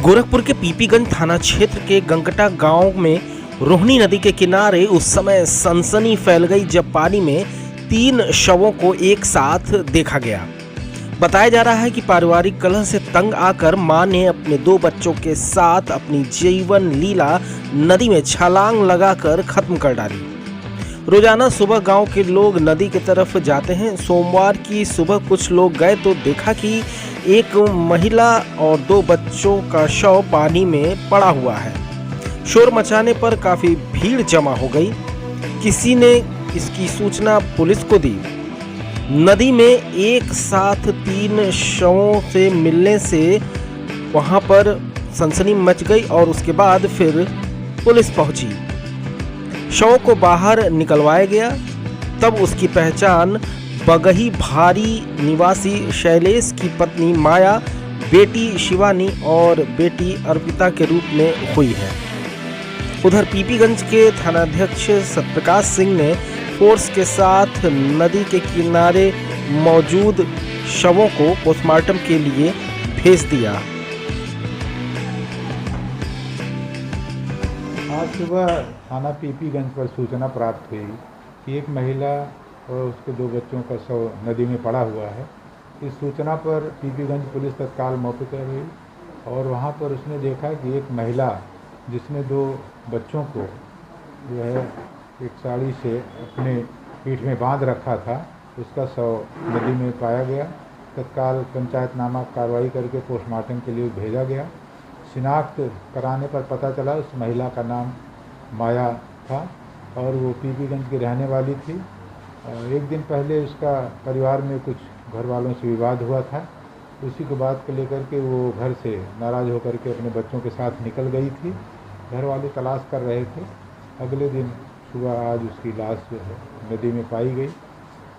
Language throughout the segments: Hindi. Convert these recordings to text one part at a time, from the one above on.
गोरखपुर के पीपीगंज थाना क्षेत्र के गंगटा गांव में रोहिणी नदी के किनारे उस समय सनसनी फैल गई जब पानी में 3 शवों को एक साथ देखा गया। बताया जा रहा है कि पारिवारिक कलह से तंग आकर मां ने अपने 2 बच्चों के साथ अपनी जीवन लीला नदी में छलांग लगाकर खत्म कर डाली। रोजाना सुबह गांव के लोग नदी की तरफ जाते हैं। सोमवार की सुबह कुछ लोग गए तो देखा कि एक महिला और 2 बच्चों का शव पानी में पड़ा हुआ है। शोर मचाने पर काफी भीड़ जमा हो गई। किसी ने इसकी सूचना पुलिस को दी। नदी में एक साथ 3 शवों से मिलने से वहां पर सनसनी मच गई और उसके बाद फिर पुलिस पहुंची। शव को बाहर निकलवाया गया। तब उसकी पहचान बगही भारी निवासी शैलेश की पत्नी माया, बेटी शिवानी और बेटी अर्पिता के रूप में हुई है। उधर पीपीगंज के थानाध्यक्ष सत्यप्रकाश सिंह ने फोर्स के साथ नदी के किनारे मौजूद शवों को पोस्टमार्टम के लिए भेज दिया। आज सुबह थाना पीपीगंज पर सूचना प्राप्त हुई कि एक महिला और उसके 2 बच्चों का शव नदी में पड़ा हुआ है। इस सूचना पर पीपीगंज पुलिस तत्काल मौके पर गई और वहां पर उसने देखा कि एक महिला जिसने 2 बच्चों को जो है एक साड़ी से अपने पीठ में बांध रखा था, उसका शव नदी में पाया गया। तत्काल पंचायतनामा कार्रवाई करके पोस्टमार्टम के लिए भेजा गया। शिनाख्त कराने पर पता चला उस महिला का नाम माया था और वो पीपीगंज की रहने वाली थी। एक दिन पहले उसका परिवार में कुछ घर वालों से विवाद हुआ था। उसी को बात को लेकर के वो घर से नाराज़ होकर के अपने बच्चों के साथ निकल गई थी। घर वाले तलाश कर रहे थे। अगले दिन सुबह आज उसकी लाश जो है नदी में पाई गई।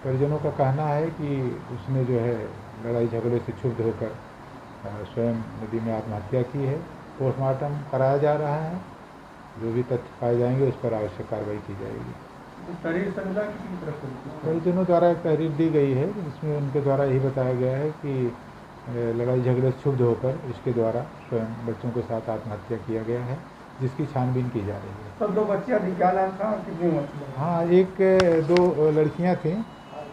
परिजनों का कहना है कि उसने जो है लड़ाई झगड़े से क्षुब्ध होकर स्वयं नदी में आत्महत्या की है। पोस्टमार्टम कराया जा रहा है। जो भी तथ्य पाए जाएंगे उस पर आवश्यक कार्रवाई की जाएगी। परिजनों द्वारा एक तहरीर दी गई है जिसमें उनके द्वारा यही बताया गया है कि लड़ाई झगड़े से क्षुब्ध होकर इसके द्वारा स्वयं बच्चों के साथ आत्महत्या किया गया है, जिसकी छानबीन की जा रही है। सब 2 बच्चियाँ थी, क्या नाम था? कितनी उम्र? हाँ, 2 लड़कियाँ थीं।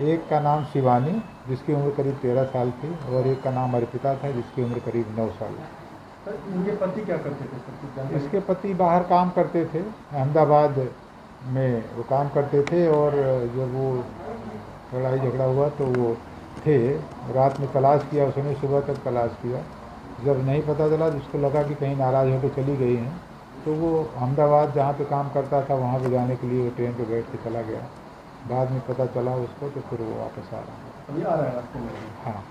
एक का नाम शिवानी जिसकी उम्र करीब 13 साल थी और एक का नाम अर्पिता था जिसकी उम्र करीब 9 साल। इनके पति क्या करते थे? इसके पति बाहर काम करते थे, अहमदाबाद में वो काम करते थे और जब वो लड़ाई झगड़ा हुआ तो वो थे। रात में तलाश किया उसने, सुबह तक तलाश किया। जब नहीं पता चला तो उसको लगा कि कहीं नाराज़ होकर चली गई हैं, तो वो अहमदाबाद जहाँ पे काम करता था वहाँ पे जाने के लिए वो ट्रेन पे बैठ के चला गया। बाद में पता चला उसको तो फिर वो वापस आ रहा है। अभी आ रहा है रास्ते में? हाँ।